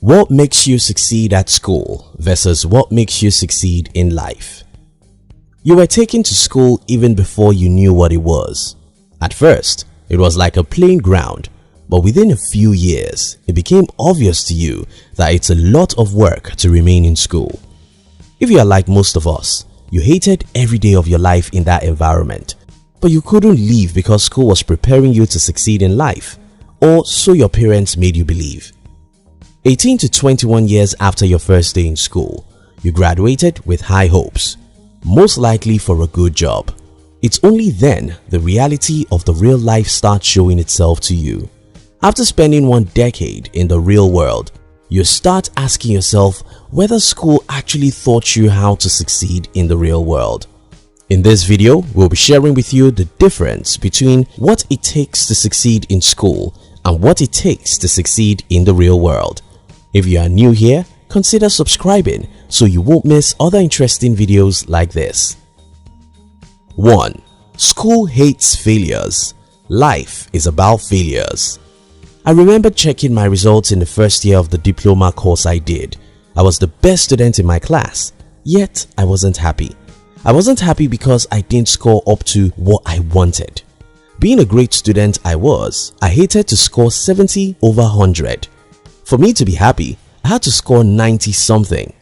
What makes you succeed at school versus what makes you succeed in life? You were taken to school even before you knew what it was. At first, it was like a playing ground, but within a few years, it became obvious to you that it's a lot of work to remain in school. If you are like most of us, you hated every day of your life in that environment, but you couldn't leave because school was preparing you to succeed in life, or so your parents made you believe. 18 to 21 years after your first day in school, you graduated with high hopes, most likely for a good job. It's only then the reality of the real life starts showing itself to you. After spending 1 decade in the real world, you start asking yourself whether school actually taught you how to succeed in the real world. In this video, we'll be sharing with you the difference between what it takes to succeed in school and what it takes to succeed in the real world. If you are new here, consider subscribing so you won't miss other interesting videos like this. 1. School hates failures. Life is about failures. I remember checking my results in the first year of the diploma course I did. I was the best student in my class, yet I wasn't happy. I wasn't happy because I didn't score up to what I wanted. Being a great student I hated to score 70 over 100. For me to be happy, I had to score 90 something.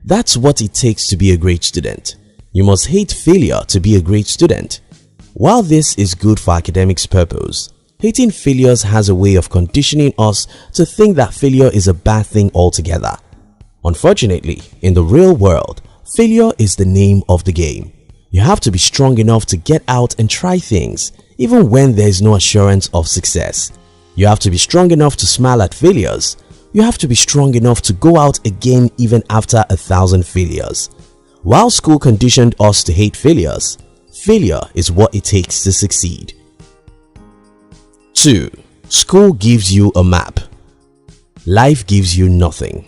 That's what it takes to be a great student. You must hate failure to be a great student. While this is good for academics purpose, hating failures has a way of conditioning us to think that failure is a bad thing altogether. Unfortunately, in the real world, failure is the name of the game. You have to be strong enough to get out and try things, even when there is no assurance of success. You have to be strong enough to smile at failures. You have to be strong enough to go out again even after 1,000 failures. While school conditioned us to hate failures, failure is what it takes to succeed. 2. School gives you a map. Life gives you nothing.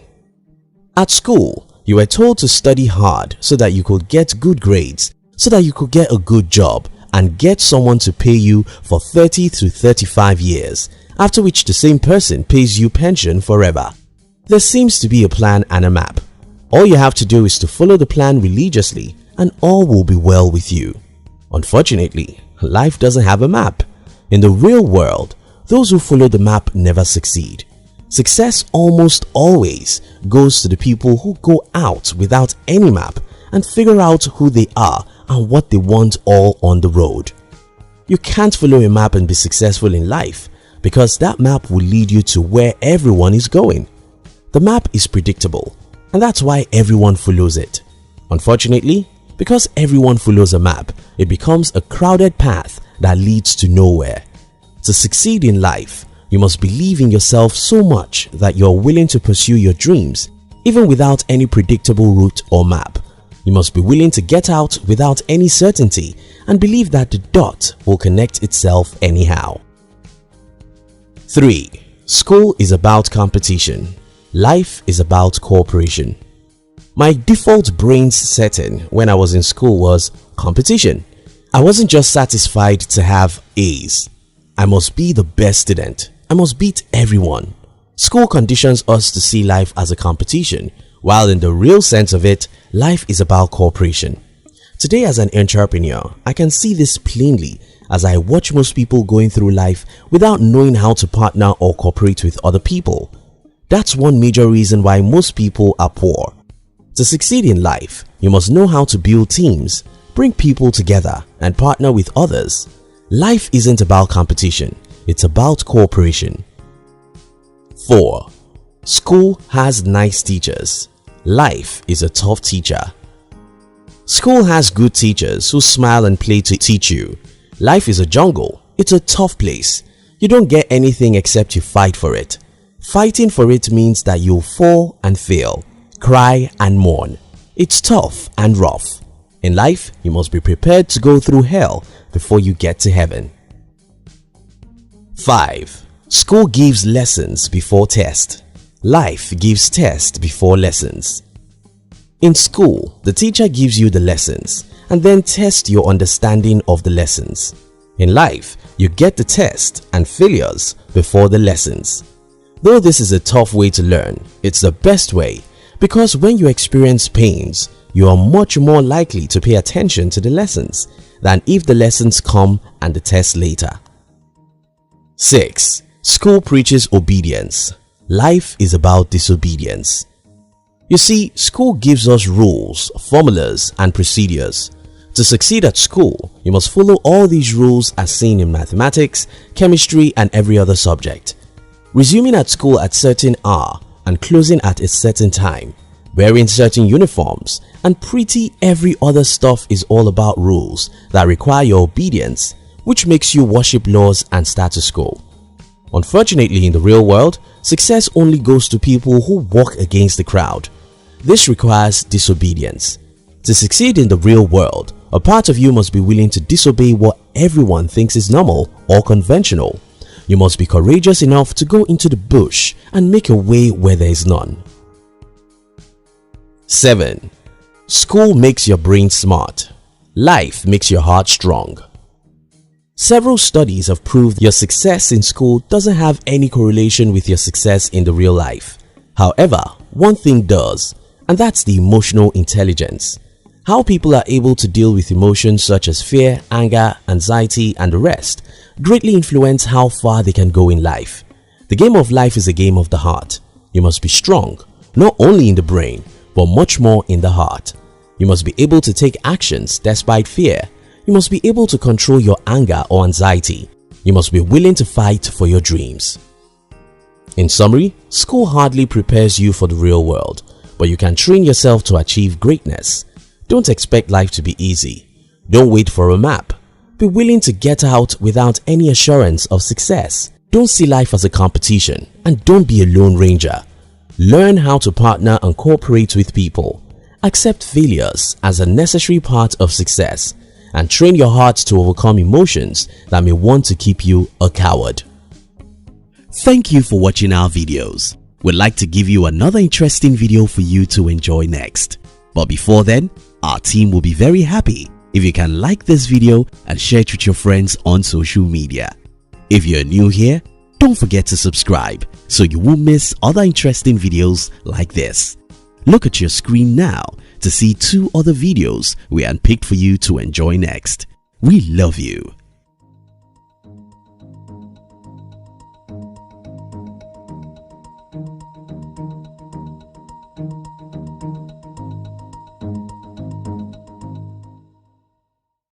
At school, you were told to study hard so that you could get good grades, so that you could get a good job and get someone to pay you for 30 to 35 years, after which the same person pays you pension forever. There seems to be a plan and a map. All you have to do is to follow the plan religiously and all will be well with you. Unfortunately, life doesn't have a map. In the real world, those who follow the map never succeed. Success almost always goes to the people who go out without any map and figure out who they are and what they want all on the road. You can't follow a map and be successful in life because that map will lead you to where everyone is going. The map is predictable and that's why everyone follows it. Unfortunately, because everyone follows a map, it becomes a crowded path that leads to nowhere. To succeed in life, you must believe in yourself so much that you're willing to pursue your dreams even without any predictable route or map. You must be willing to get out without any certainty and believe that the dot will connect itself anyhow. 3. School is about competition. Life is about cooperation. My default brain's setting when I was in school was competition. I wasn't just satisfied to have A's. I must be the best student. I must beat everyone. School conditions us to see life as a competition, while in the real sense of it, life is about cooperation. Today as an entrepreneur, I can see this plainly as I watch most people going through life without knowing how to partner or cooperate with other people. That's one major reason why most people are poor. To succeed in life, you must know how to build teams, bring people together and partner with others. Life isn't about competition, it's about cooperation. 4. School has nice teachers. Life is a tough teacher. School has good teachers who smile and play to teach you. Life is a jungle. It's a tough place. You don't get anything except you fight for it. Fighting for it means that you'll fall and fail, cry and mourn. It's tough and rough. In life, you must be prepared to go through hell before you get to heaven. 5. School gives lessons before test. Life gives test before lessons. In school, the teacher gives you the lessons and then tests your understanding of the lessons. In life, you get the test and failures before the lessons. Though this is a tough way to learn, it's the best way, because when you experience pains, you are much more likely to pay attention to the lessons than if the lessons come and the test later. 6. School preaches obedience. Life is about disobedience. You see, school gives us rules, formulas, and procedures. To succeed at school, you must follow all these rules as seen in mathematics, chemistry, and every other subject. Resuming at school at certain hour and closing at a certain time, wearing certain uniforms, and pretty every other stuff is all about rules that require your obedience, which makes you worship laws and status quo. Unfortunately, in the real world, success only goes to people who walk against the crowd. This requires disobedience. To succeed in the real world, a part of you must be willing to disobey what everyone thinks is normal or conventional. You must be courageous enough to go into the bush and make a way where there is none. 7. School makes your brain smart. Life makes your heart strong. Several studies have proved your success in school doesn't have any correlation with your success in the real life. However, one thing does, and that's the emotional intelligence. How people are able to deal with emotions such as fear, anger, anxiety, and the rest greatly influence how far they can go in life. The game of life is a game of the heart. You must be strong, not only in the brain, but much more in the heart. You must be able to take actions despite fear. You must be able to control your anger or anxiety. You must be willing to fight for your dreams. In summary, school hardly prepares you for the real world, but you can train yourself to achieve greatness. Don't expect life to be easy. Don't wait for a map. Be willing to get out without any assurance of success. Don't see life as a competition, and don't be a lone ranger. Learn how to partner and cooperate with people. Accept failures as a necessary part of success, and train your heart to overcome emotions that may want to keep you a coward. Thank you for watching our videos. We'd like to give you another interesting video for you to enjoy next. But before then, our team will be very happy if you can like this video and share it with your friends on social media. If you're new here, don't forget to subscribe so you won't miss other interesting videos like this. Look at your screen now to see 2 other videos we handpicked for you to enjoy next. We love you.